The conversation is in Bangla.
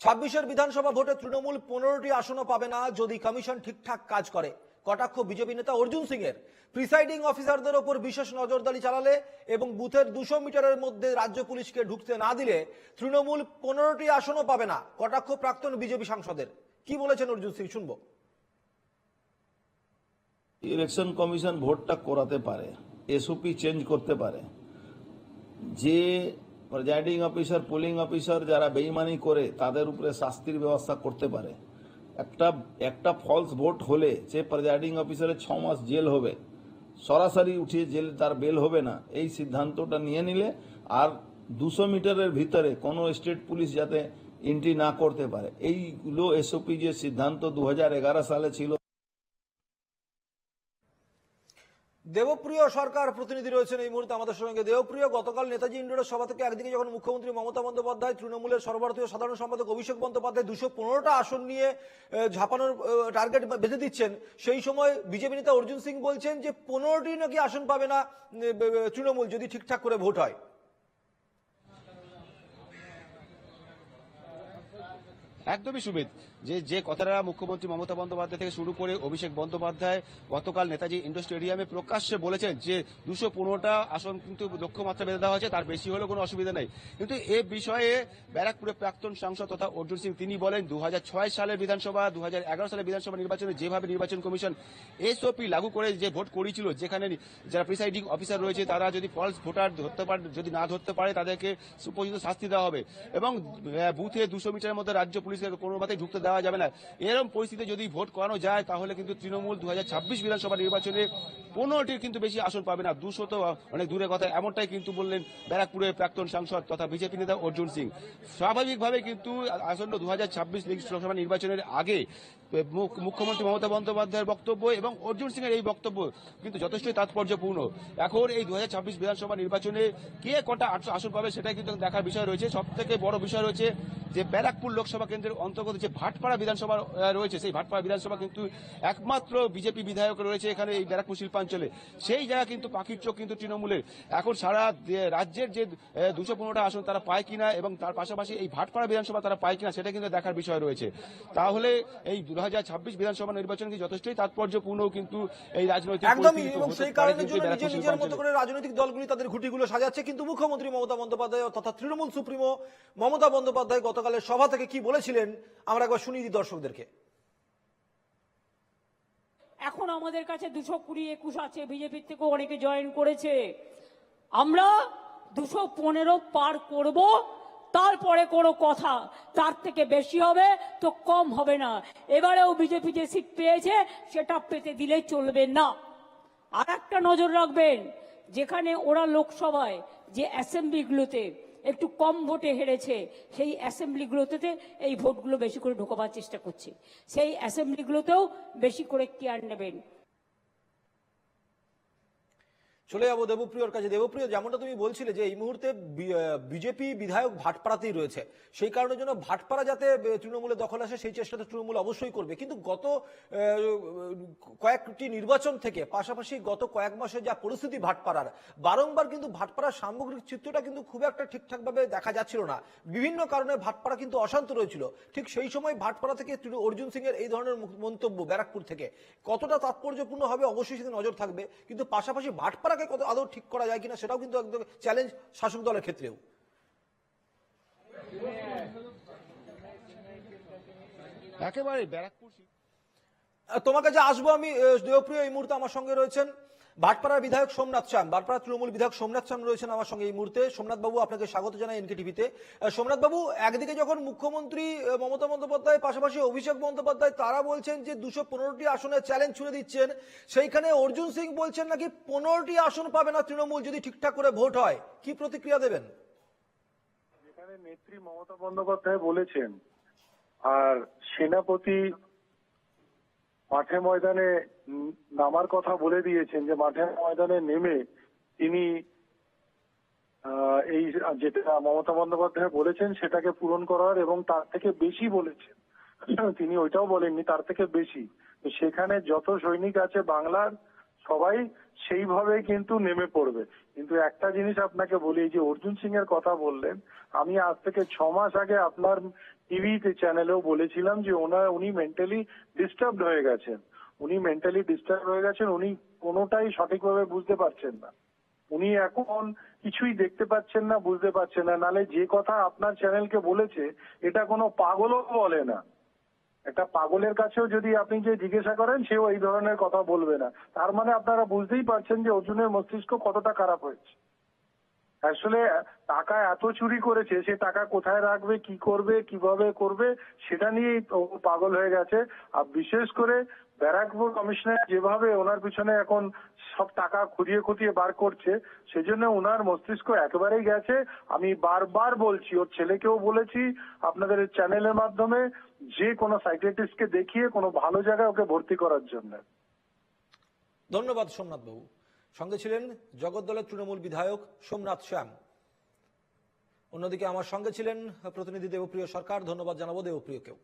ছাব্বিশের বিধানসভা ভোটে তৃণমূল 15টি আসনও পাবে না যদি কমিশন ঠিকঠাক কাজ করে, কটাক্ষ বিজেপি নেতা অর্জুন সিং এর। প্রিসাইডিং অফিসারদের ওপর বিশেষ নজরদারি চালালে এবং বুথের 200 মিটারের মধ্যে রাজ্য পুলিশকে ঢুকতে না দিলে তৃণমূল 15টি আসনও পাবে না, কটাক্ষ প্রাক্তন বিজেপি সাংসদের। কি বলেছেন অর্জুন সিং, শুনবো। ইলেকশন কমিশন ভোটটা করাতে পারে, এসওপি চেঞ্জ করতে পারে, যে প্রিজাইডিং অফিসার পোলিং অফিসার যারা বেইমানি করে তাদের উপরে শাস্তির ব্যবস্থা করতে পারে। একটা ফলস ভোট হলে যে প্রিজাইডিং অফিসারের 6 মাস জেল হবে, সরাসরি উঠিয়ে জেল, তার বেল হবে না, এই সিদ্ধান্তটা নিয়ে নিলে আর 200 মিটারের ভিতরে কোনো স্টেট পুলিশ যাতে এন্ট্রি না করতে পারে, এইগুলো এসওপি যে সিদ্ধান্ত 2011 সালে ছিল। দেবপ্রিয় সরকার প্রতিনিধি রয়েছেন এই মুহূর্তে আমাদের সঙ্গে। দেবপ্রিয়, গতকাল নেতাজি ইন্ডোরের সভা থেকে একদিকে যখন মুখ্যমন্ত্রী মমতা বন্দ্যোপাধ্যায়, তৃণমূলের সর্বভারতীয় সাধারণ সম্পাদক অভিষেক বন্দ্যোপাধ্যায় 215টা আসন নিয়ে ঝাঁপানোর টার্গেট বেঁধে দিচ্ছেন, সেই সময় বিজেপি নেতা অর্জুন সিং বলছেন যে 15টি নাকি আসন পাবে না তৃণমূল যদি ঠিকঠাক করে ভোট হয়। একদমই সুমিত, যে কথাটা মুখ্যমন্ত্রী মমতা বন্দ্যোপাধ্যায় থেকে শুরু করে অভিষেক বন্দ্যোপাধ্যায় গতকাল নেতাজি ইন্ডোর স্টেডিয়ামে প্রকাশ্যে বলেছেন যে 215টা আসন কিন্তু লক্ষ্যমাত্রা বেঁধে দেওয়া হয়েছে, তার বেশি হলেও কোনো অসুবিধা নেই। কিন্তু এ বিষয়ে ব্যারাকপুরের প্রাক্তন সাংসদ তথা অর্জুন সিং তিনি বলেন 2006 সালের বিধানসভা, 2011 সালের বিধানসভা নির্বাচনে যেভাবে নির্বাচন কমিশন এসওপি লাগু করে যে ভোট করিয়েছিল, যেখানে যারা প্রিসাইডিং অফিসার রয়েছে তারা যদি ফলস ভোটার ধরতে পারে, যদি না ধরতে পারে তাদেরকে উপযুক্ত শাস্তি দেওয়া হবে এবং বুথে 200 মিটারের মধ্যে রাজ্য পুলিশকে কোনো মতেই ঢুকতে দেওয়া যাবে না। এরকম পরিস্থিতি যদি ভোট করানো যায় তাহলে কিন্তু তৃণমূল 2026 বিধানসভা নির্বাচনে 15টির কিন্তু বেশি আসন পাবে না, 200 তো অনেক দূরের কথা, এমনটাই কিন্তু বললেন ব্যারাকপুরের প্রাক্তন সাংসদ তথা বিজেপি নেতা অর্জুন সিং। স্বাভাবিকভাবে কিন্তু আসন্ন 2026 লোকসভা নির্বাচনের আগে মুখ্যমন্ত্রী মমতা বন্দ্যোপাধ্যায়ের বক্তব্য এবং অর্জুন সিং এর এই বক্তব্য কিন্তু যথেষ্টই তাৎপর্যপূর্ণ। এখন এই 2026 বিধানসভা নির্বাচনে কে কটা আসন পাবে সেটাই কিন্তু দেখার বিষয় রয়েছে। সব থেকে বড় বিষয় রয়েছে যে ব্যারাকপুর লোকসভা কেন্দ্রের অন্তর্গত যে ভাটপাড়া বিধানসভা রয়েছে, সেই ভাটপাড়া বিধানসভা কিন্তু একমাত্র বিজেপি বিধায়ক রয়েছে এখানে এই ব্যারাকপুর শিল্পাঞ্চলে, সেই জায়গা কিন্তু পাখির চোখ কিন্তু তৃণমূলের। এখন সারা রাজ্যের যে 215টা আসন তারা পায় কিনা এবং তার পাশাপাশি এই ভাটপাড়া বিধানসভা তারা পায় কিনা সেটা কিন্তু দেখার বিষয় রয়েছে। তাহলে এই 2026 বিধানসভা নির্বাচন কি যথেষ্টই তাৎপর্যপূর্ণ কিন্তু এই রাজনৈতিক একদমই, এবং সেই কারণে নিজের মতো করে রাজনৈতিক দলগুলি তাদের ঘুঁটিগুলো সাজাচ্ছে। কিন্তু মুখ্যমন্ত্রী মমতা বন্দ্যোপাধ্যায় তথা তৃণমূল সুপ্রিমো মমতা বন্দ্যোপাধ্যায় গতকালের সভা থেকে কি বলেছিলেন আমরা একবার শুনিয়ে দিই দর্শকদেরকে। এখন আমাদের কাছে 220-21 আছে, বিজেপির থেকে অনেকে জয়েন করেছে, আমরা 215 পার করব, তারপরে কোনো কথা, তার থেকে বেশি হবে তো কম হবে না। এবারেও বিজেপি যে সিট পেয়েছে সেটা পেতে দিলে চলবে না। আর একটা নজর রাখবেন, যেখানে ওরা লোকসভায় যে অ্যাসেম্বলিগুলোতে একটু কম ভোটে হেরেছে, সেই অ্যাসেম্বলিগুলোতে এই ভোটগুলো বেশি করে ঢোকাবার চেষ্টা করছে, সেই অ্যাসেম্বলিগুলোতেও বেশি করে কেয়ার নেবেন। চলে যাবো দেবপ্রিয়র কাছে। দেবপ্রিয়, যেমনটা তুমি বলছিলে যে এই মুহূর্তে বিজেপি বিধায়ক ভাটপাড়াতেই রয়েছে, সেই কারণের জন্য ভাটপাড়া যাতে তৃণমূলের দখল আসে সেই চেষ্টাটা তৃণমূল অবশ্যই করবে। কিন্তু গত কয়েকটি নির্বাচন থেকে পাশাপাশি গত কয়েক মাসে যা পরিস্থিতি ভাটপাড়ার, বারংবার কিন্তু ভাটপাড়ার সামগ্রিক চিত্রটা কিন্তু খুব একটা ঠিকঠাক ভাবে দেখা যাচ্ছিল না, বিভিন্ন কারণে ভাটপাড়া কিন্তু অশান্ত রয়েছিল। ঠিক সেই সময় ভাটপাড়া থেকে অর্জুন সিং এর এই ধরনের মন্তব্য ব্যারাকপুর থেকে কতটা তাৎপর্যপূর্ণ হবে অবশ্যই সেদিন নজর থাকবে। কিন্তু পাশাপাশি ভাটপাড়া কত আদৌ ঠিক করা যায় কিনা সেটাও কিন্তু একদম চ্যালেঞ্জ শাসক দলের ক্ষেত্রেও। একেবারে ব্যারাকপুর তোমার কাছে আসবো আমি দেবপ্রিয়। এই মুহূর্তে আমার সঙ্গে রয়েছেন ভাটপাড়ার বিধায়ক সোমনাথ চান, ভাটপাড়া তৃণমূল বিধায়ক সোমনাথ চান রয়েছেন আমার সঙ্গে এই মুহূর্তে। সোমনাথ বাবু, আপনাকে স্বাগত জানাই এনকে টিভিতে। সোমনাথ বাবু, একদিকে যখন মুখ্যমন্ত্রী মমতা বন্দ্যোপাধ্যায় পাশাপাশি অভিষেক বন্দ্যোপাধ্যায় তারা বলছেন যে 215টি আসনের চ্যালেঞ্জ ছুড়ে দিচ্ছেন, সেইখানে অর্জুন সিং বলছেন নাকি 15টি আসন পাবে না তৃণমূল যদি ঠিকঠাক করে ভোট হয়, কি প্রতিক্রিয়া দেবেন? যেখানে নেত্রী মমতা বন্দ্যোপাধ্যায় বলেছেন আর সেনাপতি মাঠে ময়দানে নামার কথা বলে দিয়েছেন, যে মাঠে ময়দানে নেমে তিনি এই যেটা মমতা বন্দ্যোপাধ্যায় বলেছেন সেটাকে পূরণ করার এবং তার থেকে বেশি বলেছেন। তিনি ওইটাও বলেননি, তার থেকে বেশি। সেখানে যত সৈনিক আছে বাংলার সবাই সেইভাবে কিন্তু নেমে পড়বে। কিন্তু একটা জিনিস আপনাকে বলি, যে অর্জুন সিং এর কথা বললেন, আমি আজ থেকে 6 মাস আগে আপনার টিভি চ্যানেলেও বলেছিলাম যে উনি মেন্টালি ডিস্টার্বড হয়ে গেছেন। উনি কোনোটাই সঠিকভাবে বুঝতে পারছেন না। উনি এখন কিছুই দেখতে পাচ্ছেন না, বুঝতে পারছেন না। নালে যে কথা আপনার চ্যানেলকে বলেছে এটা কোনো পাগলও বলে না। একটা পাগলের কাছেও যদি আপনি যে জিজ্ঞাসা করেন সেও এই ধরনের কথা বলবে না। তার মানে আপনারা বুঝতেই পারছেন যে অর্জুনের মস্তিষ্ক কতটা খারাপ হয়েছে। আসলে টাকা এত চুরি করেছে, সে টাকা কোথায় রাখবে, কি করবে, কিভাবে করবে সেটা নিয়েই ও পাগল হয়ে গেছে। আর বিশেষ করে ব্যারাকপুর কমিশনার যেভাবে ওনার পিছনে এখন সব টাকা খুঁটিয়ে খুঁটিয়ে বার করছে, সেজন্য ওনার মস্তিষ্ক একেবারেই গেছে। আমি বারবার বলছি, ওর ছেলেকেও বলেছি আপনাদের চ্যানেলের মাধ্যমে, যে কোনো সাইকিয়াট্রিস্টকে দেখিয়ে কোনো ভালো জায়গায় ওকে ভর্তি করার জন্য। ধন্যবাদ সোমনাথ বাবু। সঙ্গে ছিলেন জগদ্দলের তৃণমূল বিধায়ক সোমনাথ শ্যাম। অন্যদিকে আমার সঙ্গে ছিলেন প্রতিনিধি দেবপ্রিয় সরকার। ধন্যবাদ জানাবো দেবপ্রিয়কেও।